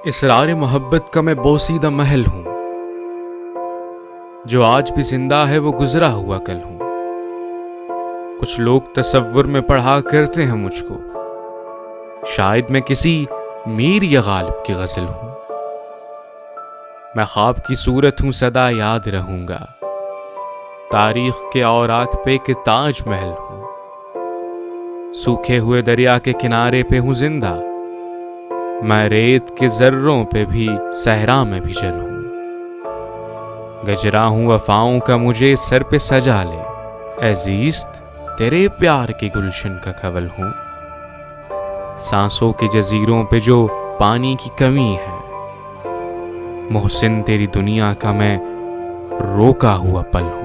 इसरार मोहब्बत का मैं बोसीदा महल हूं, जो आज भी जिंदा है वो गुजरा हुआ कल हूं। कुछ लोग तसव्वुर में पढ़ा करते हैं मुझको, शायद मैं किसी मीर या गालिब की गजल हूं। मैं ख्वाब की सूरत हूं, सदा याद रहूंगा, तारीख के औराक पे के ताज महल हूं। सूखे हुए दरिया के किनारे पे हूं जिंदा, मैं रेत के जर्रों पे भी सहरा में भी जल हूं। गजरा हूं वफाओं का, मुझे सर पे सजा ले, अजीज़ तेरे प्यार के गुलशन का कवल हूं। सांसों के जजीरों पे जो पानी की कमी है, मोहसिन तेरी दुनिया का मैं रोका हुआ पल हूं।